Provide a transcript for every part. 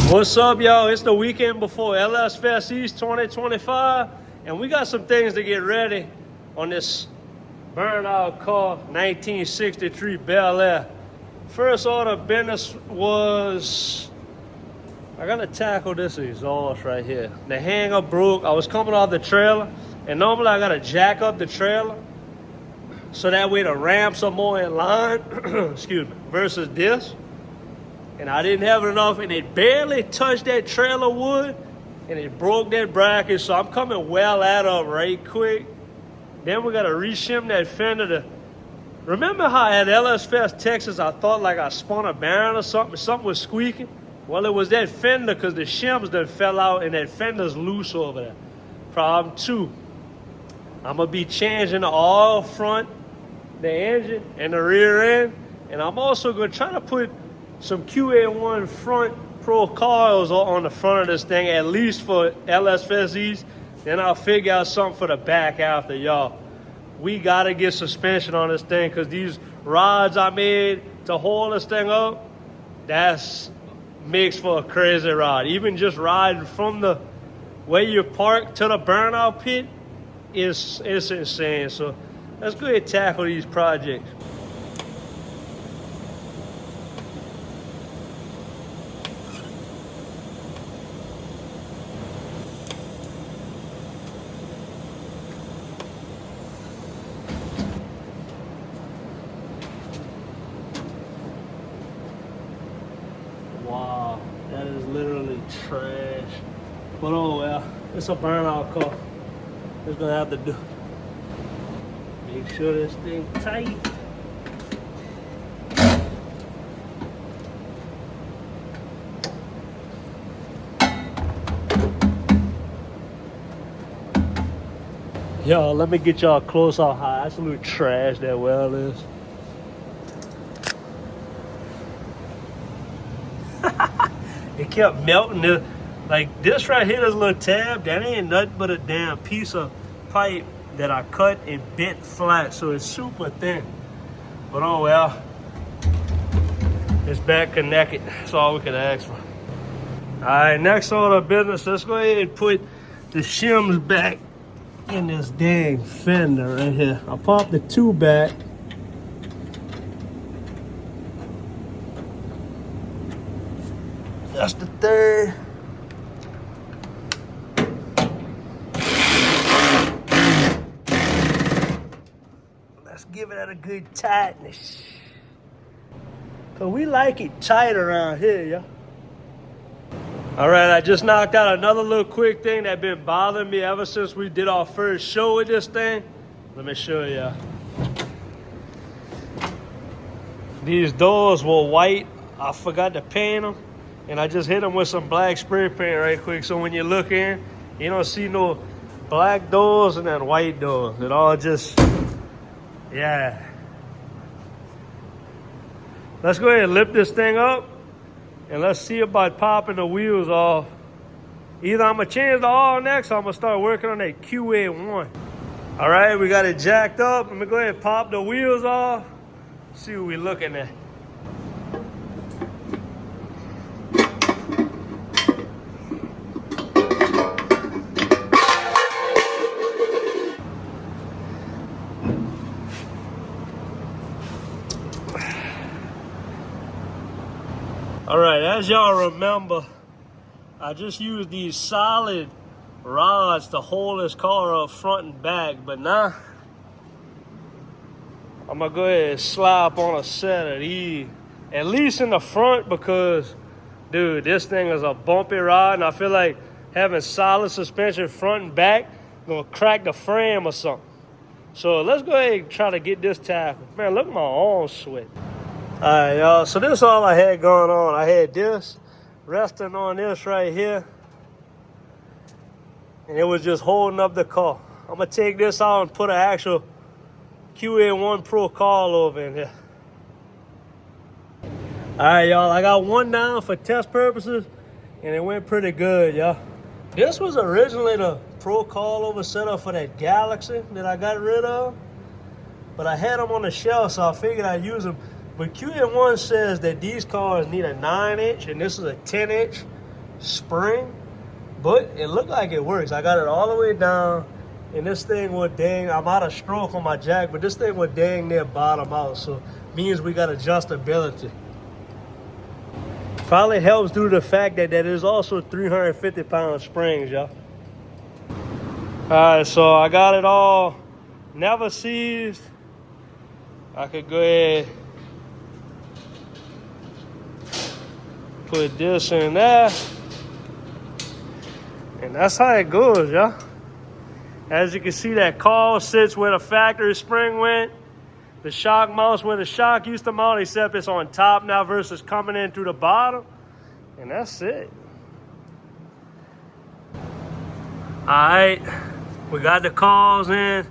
What's up, y'all? It's the weekend before LS Fest East 2025, and we got some things to get ready on this burnout car, 1963 Bel Air. First order of business was, I gotta tackle this exhaust right here. The hanger broke. I was coming off the trailer, and normally I gotta jack up the trailer so that way the ramps are more in line, excuse me, versus this. And I didn't have it enough, and it barely touched that trailer wood, and it broke that bracket, so I'm coming well that up right quick. Then we gotta reshim that fender. Remember how at LS Fest, Texas, I thought like I spun a bearing or something was squeaking? Well, it was that fender, because the shims done fell out, and that fender's loose over there. Problem 2, I'm gonna be changing the oil front, the engine, and the rear end, and I'm also gonna try to put some QA1 front pro coils on the front of this thing, at least for LS Fest East. Then I'll figure out something for the back after, y'all. We gotta get suspension on this thing, because these rods I made to hold this thing up, that's makes for a crazy ride. Even just riding from the where you park to the burnout pit is insane. So let's go ahead and tackle these projects. Wow, that is literally trash. But oh well, it's a burnout car. Just gonna have to do. Make sure this thing tight. Yo, let me get y'all close on how absolute trash that well is. It kept melting. Like this right here, this little tab, that ain't nothing but a damn piece of pipe that I cut and bent flat, so it's super thin. But oh well, it's back connected. That's all we can ask for. All right, next order of business, let's go ahead and put the shims back in this dang fender right here. I popped the 2 back. That's the 3rd. Let's give it a good tightness, cause we like it tight around here, y'all. All right, I just knocked out another little quick thing that been bothering me ever since we did our first show with this thing. Let me show y'all. These doors were white. I forgot to paint them, and I just hit them with some black spray paint right quick. So when you look in, you don't see no black doors and then white doors. It all just, yeah. Let's go ahead and lift this thing up, and let's see about popping the wheels off. Either I'm gonna change the oil next, or I'm gonna start working on that QA1. All right, we got it jacked up. Let me go ahead and pop the wheels off. See what we're looking at. All right, as y'all remember, I just used these solid rods to hold this car up front and back, but now I'm gonna go ahead and slap on a set of these, at least in the front, because dude, this thing is a bumpy rod, and I feel like having solid suspension front and back gonna crack the frame or something. So let's go ahead and try to get this tackled. Man, look at my arms sweat. All right, y'all, so this is all I had going on. I had this resting on this right here, and it was just holding up the car. I'm gonna take this out and put an actual QA1 Pro coil over in here. All right, y'all, I got one down for test purposes, and it went pretty good, y'all. This was originally the Pro coilover setup for that Galaxy that I got rid of, but I had them on the shelf, so I figured I'd use them. But QA1 says that these cars need a 9-inch, and this is a 10-inch. spring, but it looked like it works. I got it all the way down, and this thing would dang, I'm out of stroke on my jack, but this thing would dang near bottom out, so means we got adjustability. Probably helps due to the fact that that is also 350-pound springs, y'all. All right, so I got it all never seized. I could go ahead, put this in there, and that's how it goes, y'all. As you can see, that coil sits where the factory spring went. The shock mounts where the shock used to mount, except it's on top now versus coming in through the bottom. And that's it. All right, we got the coils in.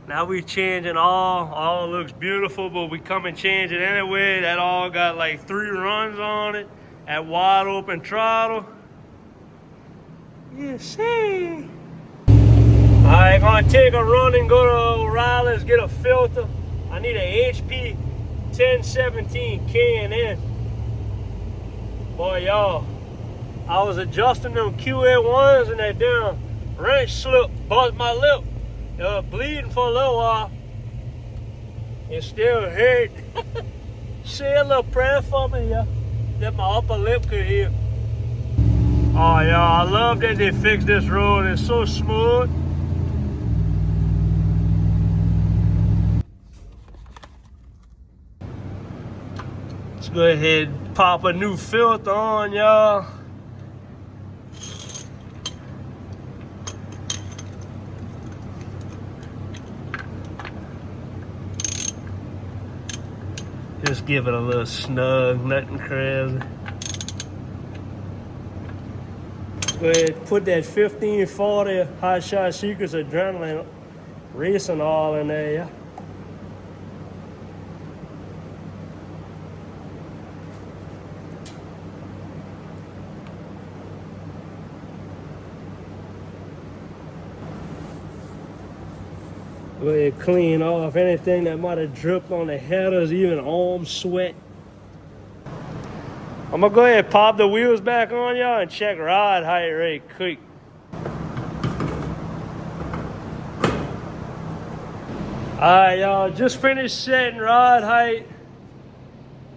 Now we changing all looks beautiful, but we come and change it anyway. That all got like 3 runs on it at wide open throttle. You see. All right, gonna take a run and go to O'Reilly's, get a filter. I need an HP 1017 K&N. Boy, y'all, I was adjusting them QA1s and that damn wrench slip, buzzed my lip. It was bleeding for a little while. It still hurt. Say a little prayer for me, yeah, that my upper lip could heal. Oh, y'all, I love that they fixed this road. It's so smooth. Let's go ahead and pop a new filter on, y'all. Just give it a little snug, nothing crazy. Go ahead and put that 1540 Hot Shot Secrets Adrenaline Racing all in there, yeah. Go ahead and clean off anything that might have dripped on the headers, even arm sweat. I'm gonna go ahead and pop the wheels back on, y'all, and check rod height right quick. Alright, y'all, just finished setting rod height.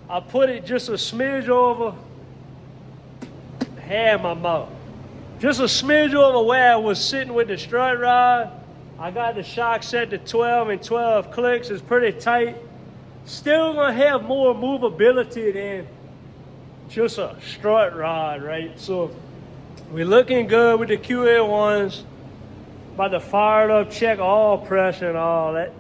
I put it just a smidge over, had my mouth. Just a smidge over where I was sitting with the strut rod. I got the shock set to 12 and 12 clicks. It's pretty tight. Still gonna have more movability than just a strut rod, right? So we're looking good with the QA1s. About to fire it up, check all pressure and all that.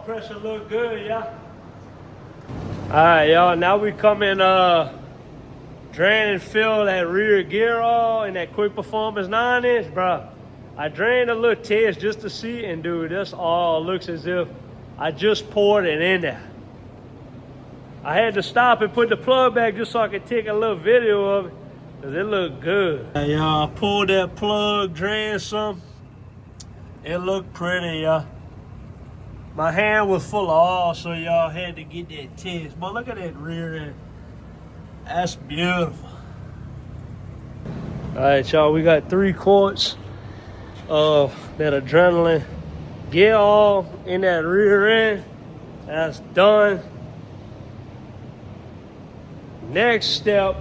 Pressure look good, yeah. All right, y'all. Now we come in drain and fill that rear gear oil in that Quick Performance 9-inch, bro. I drained a little test just to see, and dude, this all looks as if I just poured it in there. I had to stop and put the plug back just so I could take a little video of it, because it looked good. Y'all, I pulled that plug, drained some. It looked pretty, y'all. My hand was full of oil, so y'all had to get that test. But look at that rear end. That's beautiful. All right, y'all, we got 3 quarts of that adrenaline gear all in that rear end. That's done. Next step,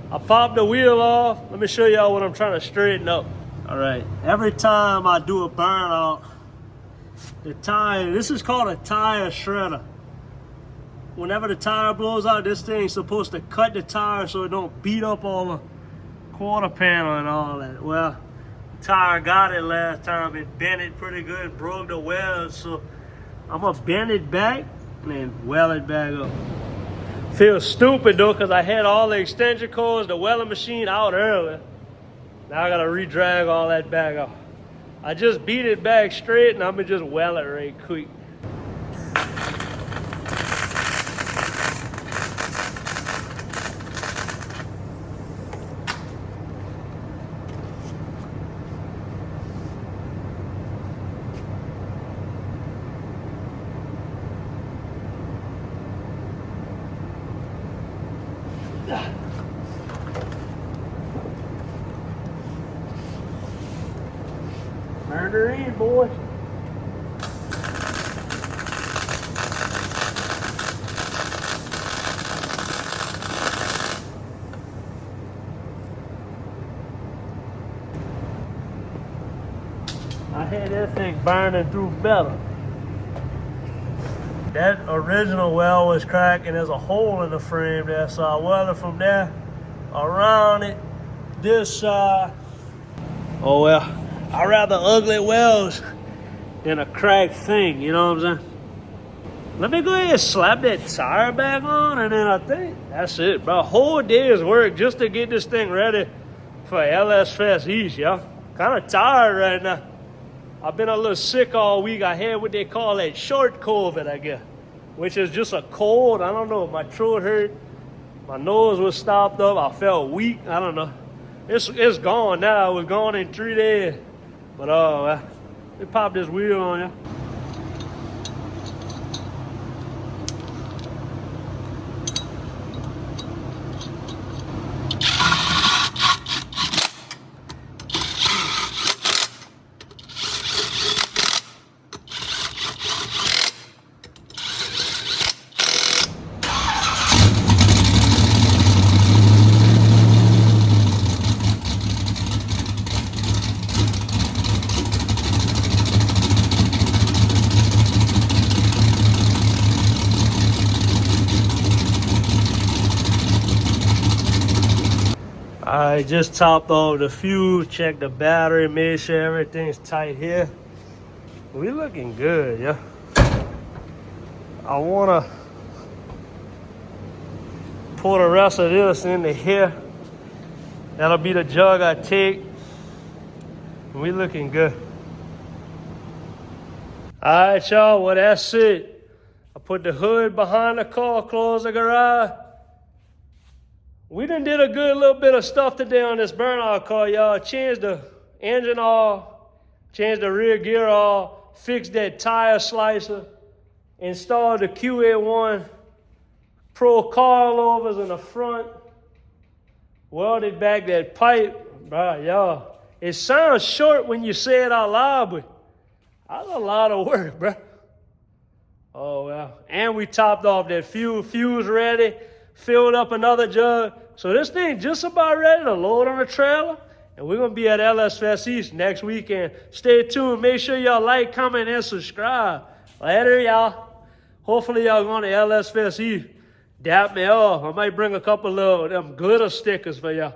I popped the wheel off. Let me show y'all what I'm trying to straighten up. All right, every time I do a burnout, the tire, this is called a tire shredder. Whenever the tire blows out, this thing's supposed to cut the tire so it don't beat up all the quarter panel and all that. Well, the tire got it last time. It bent it pretty good, broke the welds. So I'm gonna bend it back and then weld it back up. Feels stupid though, because I had all the extension cords, the welding machine out earlier. Now I gotta re-drag all that back off. I just beat it back straight and I'm gonna just weld it right quick. Burner in, boys. I had that thing burning through metal. That original weld was cracked and there's a hole in the frame there, so I welded from there around it, this side. Oh well, I'd rather ugly welds than a cracked thing, you know what I'm saying? Let me go ahead and slap that tire back on and then I think that's it, bro. A whole day's work just to get this thing ready for LS Fest East, y'all. Kind of tired right now. I've been a little sick all week. I had what they call that short COVID, I guess, which is just a cold. I don't know. My throat hurt. My nose was stopped up. I felt weak. I don't know. It's gone now. It was gone in 3 days. But let me pop this wheel on ya. I just topped off the fuse, checked the battery, made sure everything's tight here. We looking good, yeah. I wanna pour the rest of this into here. That'll be the jug I take. We looking good. All right, y'all, well, that's it. I put the hood behind the car, closed the garage. We done did a good little bit of stuff today on this burnout car, y'all. Changed the engine off, changed the rear gear off, fixed that tire slicer, installed the QA1 Pro coilovers in the front, welded back that pipe. Bro, y'all, it sounds short when you say it out loud, but that's a lot of work, bro. Oh, well. And we topped off that fuse ready, filled up another jug. So this thing just about ready to load on the trailer. And we're going to be at LS Fest East next weekend. Stay tuned. Make sure y'all like, comment, and subscribe. Later, y'all. Hopefully y'all going to LS Fest East. Dap me off. I might bring a couple of them glitter stickers for y'all.